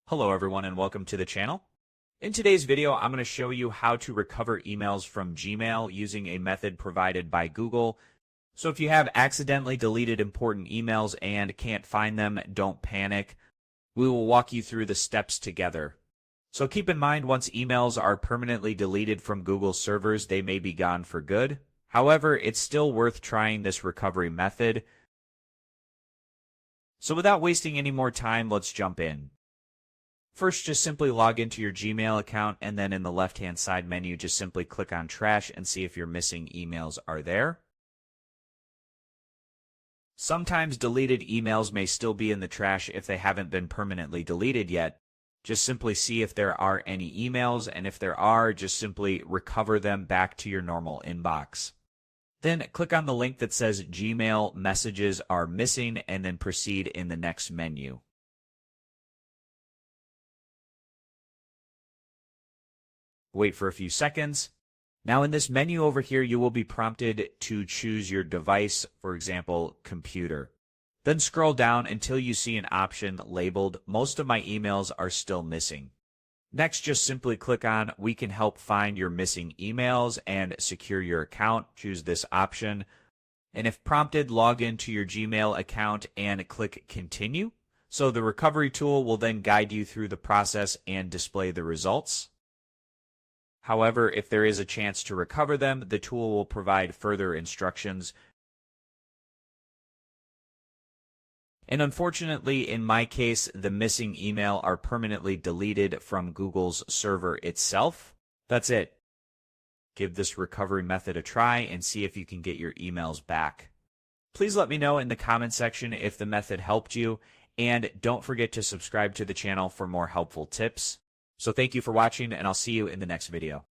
Hello everyone and welcome to the channel. In today's video, I'm going to show you how to recover emails from Gmail using a method provided by Google. So if you have accidentally deleted important emails and can't find them, don't panic. We will walk you through the steps together. So keep in mind, once emails are permanently deleted from Google servers, they may be gone for good. However, it's still worth trying this recovery method. So without wasting any more time, let's jump in. First, just simply log into your Gmail account, and then in the left-hand side menu, just simply click on Trash and see if your missing emails are there. Sometimes deleted emails may still be in the trash if they haven't been permanently deleted yet. Just simply see if there are any emails, and if there are, just simply recover them back to your normal inbox. Then click on the link that says Gmail messages are missing, and then proceed in the next menu. Wait for a few seconds. Now in this menu over here, you will be prompted to choose your device, for example, computer. Then scroll down until you see an option labeled "Most of my emails are still missing." Next, just simply click on "We can help find your missing emails and secure your account." Choose this option. And if prompted, log into your Gmail account and click Continue. So the recovery tool will then guide you through the process and display the results. However, if there is a chance to recover them, the tool will provide further instructions. And unfortunately, in my case, the missing email are permanently deleted from Google's server itself. That's it. Give this recovery method a try and see if you can get your emails back. Please let me know in the comment section if the method helped you, and don't forget to subscribe to the channel for more helpful tips. So thank you for watching, and I'll see you in the next video.